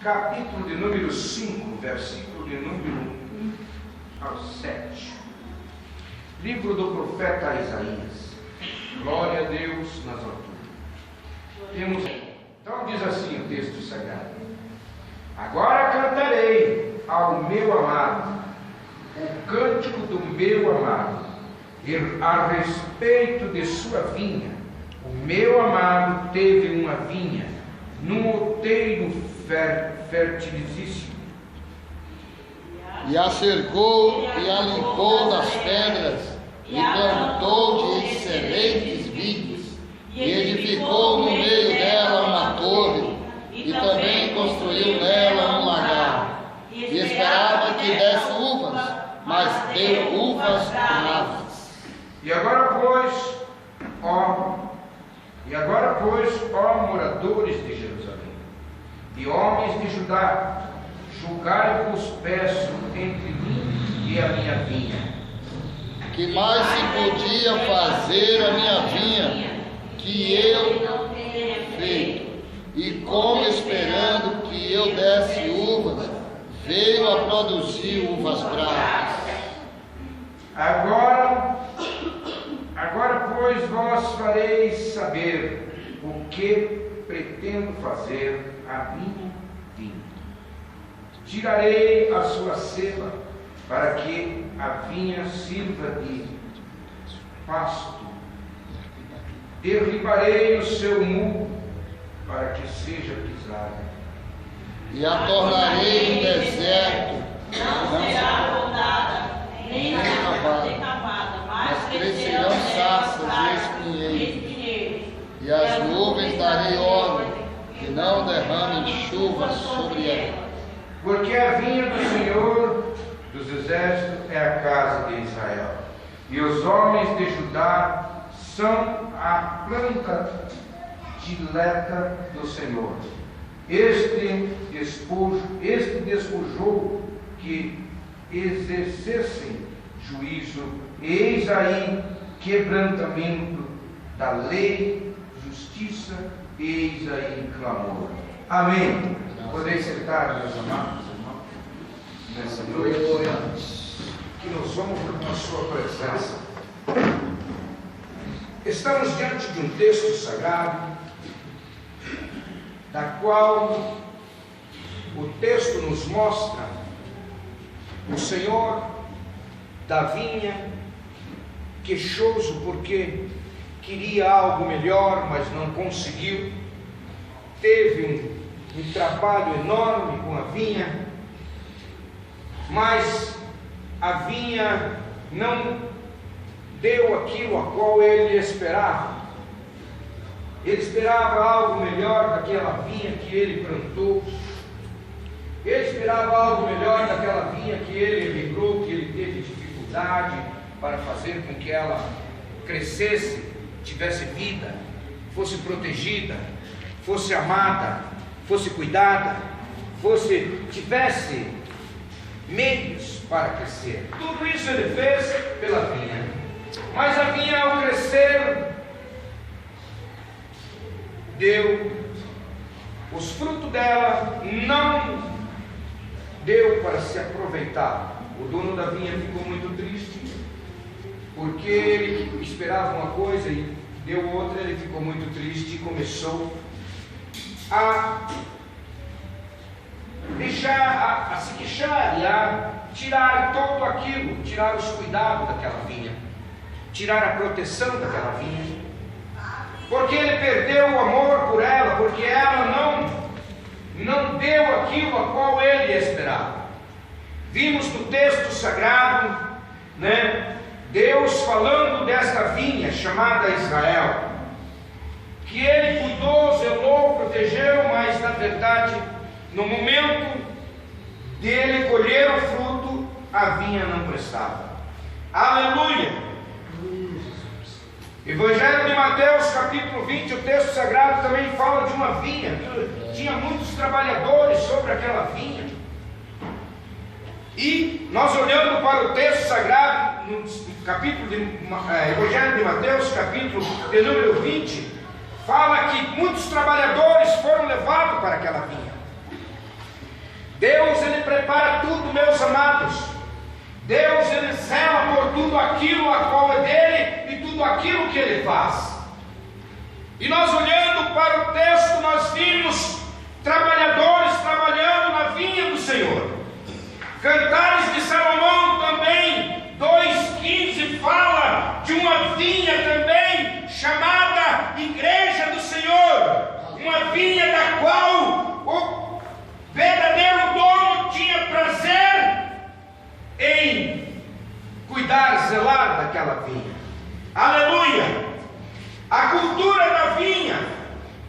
capítulo de número 5, versículo de número 1 ao 7. Livro do profeta Isaías. Glória a Deus nas alturas. Então diz assim o texto sagrado: agora cantarei ao meu amado o cântico do meu amado, e a respeito de sua vinha. O meu amado teve uma vinha num outeiro fertilíssimo, e a cercou e a limpou das pedras, e plantou de excelentes vides, e edificou no meio dela uma torre, e também construiu nela um lagar, e esperava que desse uvas, mas deu uvas bravas. E agora, pois, ó moradores de Jerusalém e homens de Judá, julgai-vos, peço, entre mim e a minha vinha. Que mais se podia fazer a minha vinha, que eu feito, e como esperando que eu desse uvas, veio a produzir uvas bravas. Agora, pois, vós fareis saber o que pretendo fazer a minha vinha. Tirarei a sua sela, para que a vinha sirva de pasto. Derribarei o seu muro, para que seja pisada. E a tornarei um deserto, não será rodada, nem cavada, mas crescerão sarças e espinheiros, e as nuvens darei ordem, que não derramem chuva sobre ela. Porque a vinha do Senhor dos Exércitos é a casa de Israel, e os homens de Judá são a planta dileta do Senhor. Este despojou que exercessem juízo, eis aí quebrantamento da lei, justiça, eis aí clamor. Amém. Podeis sentar, meus amados irmãos, nessa noite, que nos vamos na sua presença. Estamos diante de um texto sagrado, da qual o texto nos mostra o Senhor da vinha, queixoso porque queria algo melhor, mas não conseguiu. Teve um trabalho enorme com a vinha, mas a vinha não deu aquilo a qual ele esperava. Ele esperava algo melhor daquela vinha que ele plantou. Ele esperava algo melhor daquela vinha que ele lembrou, que ele teve dificuldade para fazer com que ela crescesse, tivesse vida, fosse protegida, fosse amada, fosse cuidada, tivesse meios para crescer. Tudo isso ele fez pela vinha. Mas a vinha, ao crescer, deu os frutos dela, não deu para se aproveitar. O dono da vinha ficou muito triste, porque ele esperava uma coisa e deu outra. Ele ficou muito triste e começou a deixar, a se queixar e a tirar todo aquilo, tirar os cuidados daquela vinha, tirar a proteção daquela vinha, porque ele perdeu o amor por ela, porque ela não deu aquilo a qual ele esperava. Vimos no texto sagrado, Deus falando desta vinha chamada Israel, que ele cuidou, zelou, protegeu, mas na verdade, no momento dele colher o fruto, a vinha não prestava. Aleluia! Evangelho de Mateus, capítulo 20, o texto sagrado também fala de uma vinha. Tinha muitos trabalhadores sobre aquela vinha. E nós olhando para o texto sagrado, no capítulo de Evangelho de Mateus, capítulo de número 20, fala que muitos trabalhadores foram levados para aquela vinha. tudo, meus amados. Deus, Ele zela por tudo aquilo a qual é dele e tudo aquilo que Ele faz. E nós olhando para o texto, nós vimos trabalhadores trabalhando na vinha do Senhor. Cantares de Salomão também, 2,15, fala de uma vinha também chamada Igreja do Senhor. Uma vinha da qual o verdadeiro dono tinha prazer em cuidar, zelar daquela vinha. Aleluia! A cultura da vinha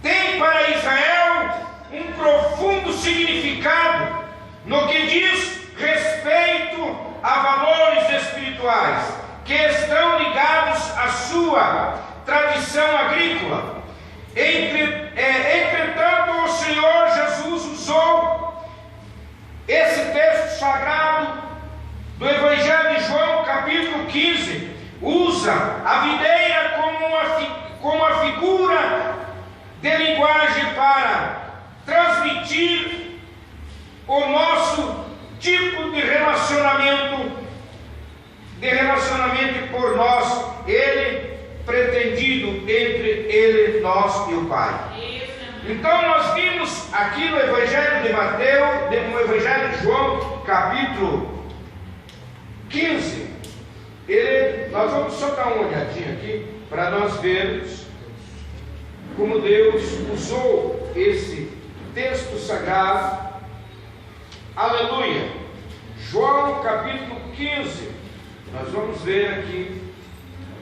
tem para Israel um profundo significado no que diz respeito a valores espirituais que estão ligados à sua tradição agrícola. Entretanto, o Senhor Jesus usou esse texto sagrado do Evangelho de João, capítulo 15, usa a videira como uma figura de linguagem para transmitir o nosso tipo de relacionamento por nós, Ele pretendido entre Ele, nós e o Pai. Então nós vimos aqui no Evangelho de Mateus, no Evangelho de João, capítulo 15, nós vamos só dar uma olhadinha aqui, para nós vermos como Deus usou esse texto sagrado. Aleluia! João capítulo 15, nós vamos ver aqui,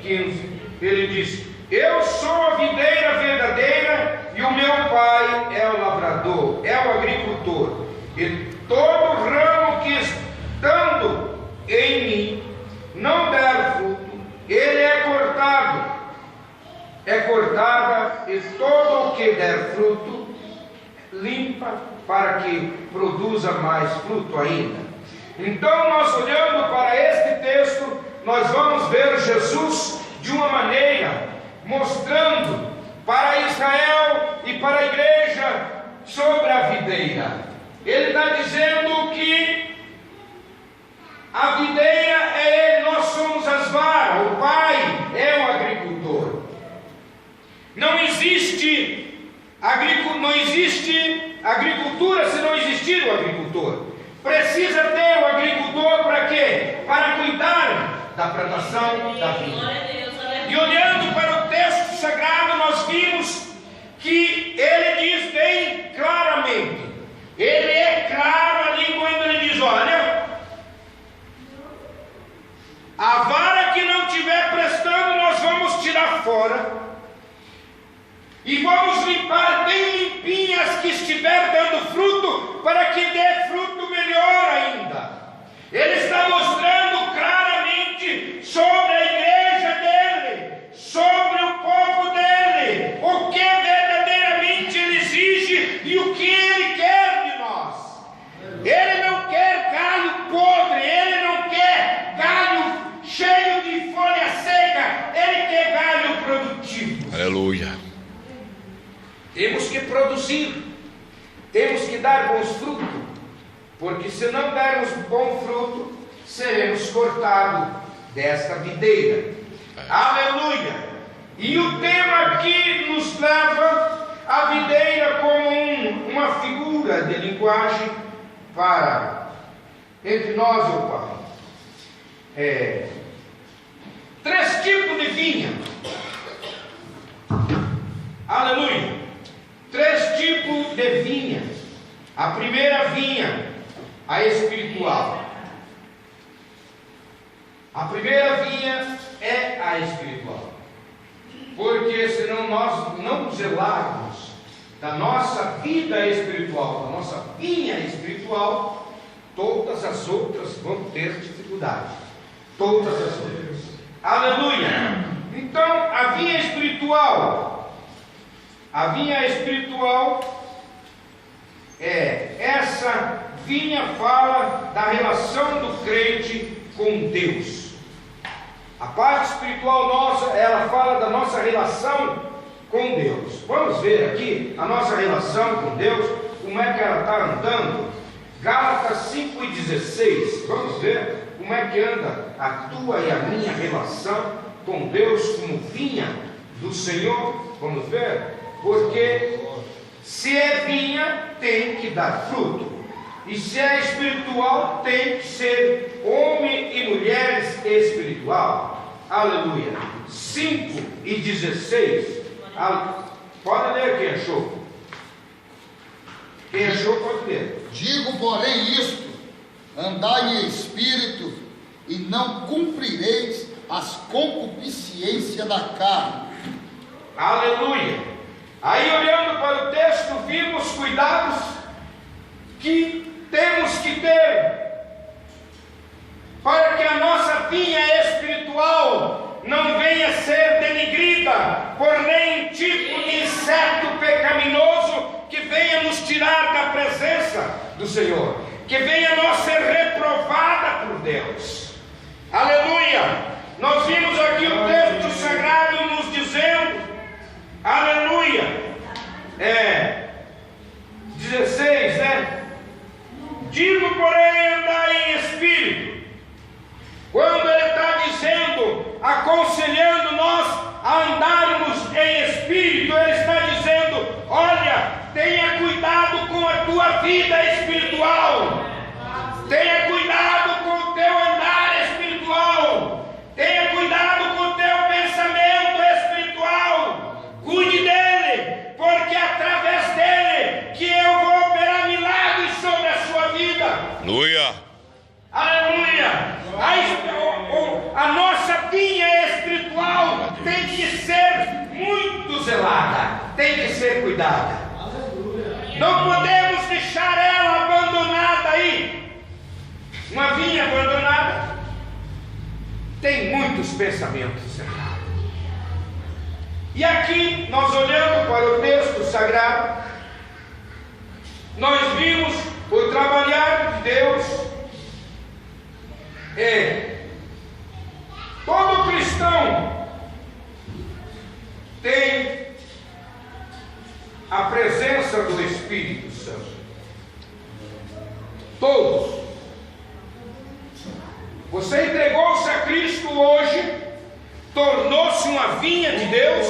15, ele diz: eu sou a videira verdadeira e o meu pai é o lavrador, é o agricultor, e todo ramo que estando em mim não der fruto, ele é cortada, e todo o que der fruto, limpa, para que produza mais fruto ainda. Então, nós olhando para este texto, nós vamos ver Jesus de uma maneira, mostrando para Israel e para a igreja sobre a videira. Ele está dizendo que a videira é Ele, nós somos as varas, o Pai é o agricultor. Não existe agricultura se não existir o agricultor. Precisa ter o agricultor para quê? Para cuidar da plantação da vinha. E olhando para o texto sagrado, nós vimos que ele diz bem claramente. Ele é claro ali quando ele diz: olha, a vara que não estiver prestando, nós vamos tirar fora. E vamos limpar bem limpinhas as que estiver dando fruto, para que dê fruto melhor ainda. Ele está mostrando claramente sobre a igreja dele, sobre o povo dele, o que verdadeiramente ele exige e o que ele quer de nós. Ele não quer galho podre, ele não quer galho cheio de folha seca, ele quer galho produtivo. Aleluia. Temos que produzir, temos que dar bons frutos, porque se não dermos bom fruto, seremos cortados desta videira. Aleluia! E o tema aqui nos leva a videira como uma figura de linguagem para entre nós e o Pai. 3 tipos de vinha. Aleluia! 3 tipos de vinha. A primeira vinha, a espiritual. A primeira vinha é a espiritual. Porque senão nós não zelarmos da nossa vida espiritual, da nossa vinha espiritual, todas as outras vão ter dificuldade. Todas as outras. Aleluia! Então, a vinha espiritual. A vinha espiritual essa vinha fala da relação do crente com Deus. A parte espiritual nossa, ela fala da nossa relação com Deus. Vamos ver aqui a nossa relação com Deus, como é que ela está andando. Gálatas 5:16, vamos ver como é que anda a tua e a minha relação com Deus como vinha do Senhor. Vamos ver? Porque se é vinha, tem que dar fruto. E se é espiritual, tem que ser homem e mulheres espiritual. Aleluia. 5:16. Pode ler quem achou. Quem achou pode ler. Digo, porém, isto: andai em espírito, e não cumprireis as concupiscências da carne. Aleluia. Aí, olhando para o texto, vimos cuidados que temos que ter para que a nossa vinha espiritual não venha ser denigrida por nenhum tipo de inseto pecaminoso que venha nos tirar da presença do Senhor, que venha nós ser reprovada por Deus. Aleluia. Nós vimos aqui o texto sagrado nos dizendo, aleluia, 16, né? Digo, porém, andai em espírito. Quando ele está dizendo, aconselhando nós a andarmos em espírito, ele está dizendo: olha, tenha cuidado com a tua vida espiritual, tenha cuidado com o teu andar espiritual, tenha cuidado com o teu pensamento espiritual, cuide dele, porque é através dele que eu vou operar milagres sobre a sua vida. Aleluia. Aleluia. A nossa vinha espiritual tem que ser muito zelada, tem que ser cuidada. Não podemos deixar ela abandonada aí. Uma vinha abandonada tem muitos pensamentos errados. E aqui, nós olhando para o texto sagrado, nós vimos o trabalhar de Deus. Todo cristão tem a presença do Espírito Santo. Todos. Você entregou-se a Cristo hoje, tornou-se uma vinha de Deus.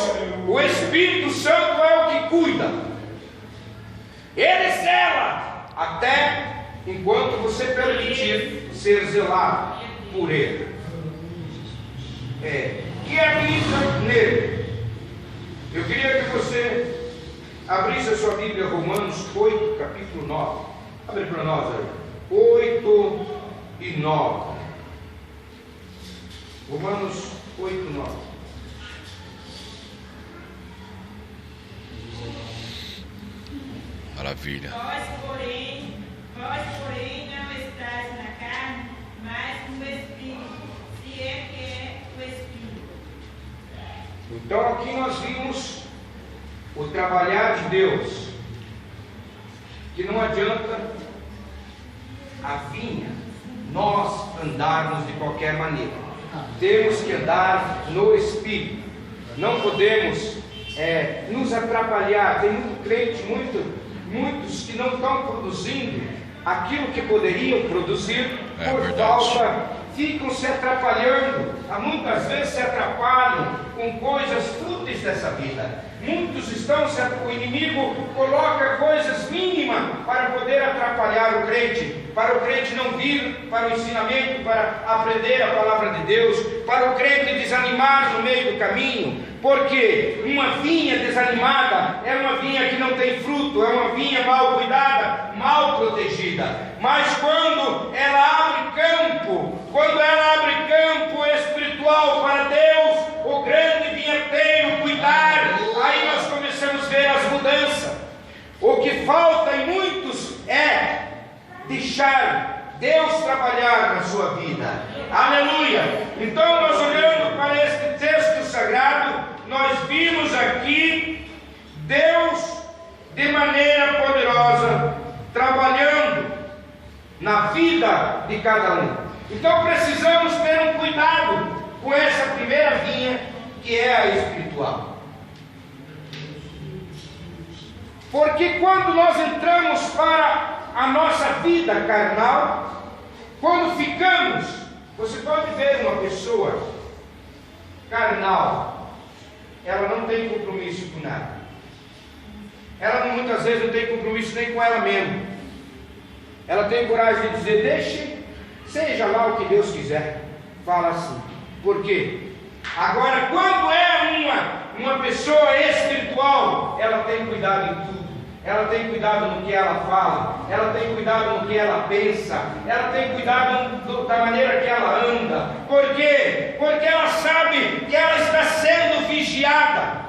O Espírito Santo é o que cuida. Ele zela até enquanto você permitir ser zelado por Ele. Que habita nele. Eu queria que você abrisse a sua Bíblia, Romanos 8, capítulo 9. Abre para nós aí. 8 e 9. Romanos 8, 9. Maravilha. Vós, porém, não estáis na carne, mas no Espírito, se é que é o Espírito. Então aqui nós vimos o trabalhar de Deus, que não adianta a vinha nós andarmos de qualquer maneira. Temos que andar no Espírito. Não podemos nos atrapalhar. Tem muito crente, muitos que não estão produzindo aquilo que poderiam produzir por falta, ficam se atrapalhando, muitas vezes se atrapalham com coisas fúteis dessa vida. Muitos o inimigo coloca coisas mínimas para poder atrapalhar o crente, para o crente não vir para o ensinamento, para aprender a palavra de Deus, para o crente desanimar no meio do caminho. Porque uma vinha desanimada é uma vinha que não tem fruto, é uma vinha mal cuidada, mal protegida. Mas quando ela abre campo espiritual para Deus, o grande vinheteiro cuidar, aí nós começamos a ver as mudanças. O que falta em muitos é deixar Deus trabalhar na sua vida. Aleluia! Então nós olhando para este texto sagrado, nós vimos aqui Deus de maneira poderosa trabalhando na vida de cada um. Então precisamos ter um cuidado com essa primeira vinha, que é a espiritual. Porque quando nós entramos para a nossa vida carnal, quando ficamos, você pode ver uma pessoa carnal, ela não tem compromisso com nada. Ela muitas vezes não tem compromisso nem com ela mesma. Ela tem coragem de dizer, deixe, seja lá o que Deus quiser. Fala assim. Por quê? Agora, quando é uma pessoa espiritual, ela tem cuidado em tudo. Ela tem cuidado no que ela fala, ela tem cuidado no que ela pensa, ela tem cuidado da maneira que ela anda. Por quê? Porque ela sabe que ela está sendo vigiada.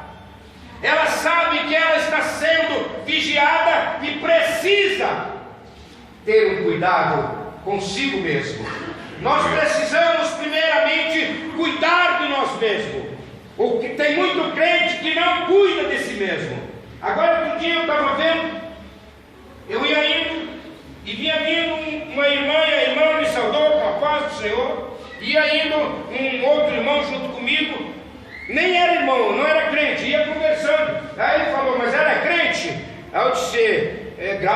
Ela sabe que ela está sendo vigiada e precisa ter um cuidado consigo mesmo. Nós precisamos primeiramente cuidar de nós mesmos. O que tem muito crente que não cuida de si mesmo. Agora outro dia eu estava vendo, eu ia indo e vinha vindo uma irmã, e a irmã me saudou com a paz do Senhor. Ia indo um outro irmão junto comigo, nem era irmão, não era crente, ia conversando. Aí ele falou, mas era crente? Aí eu disse, graças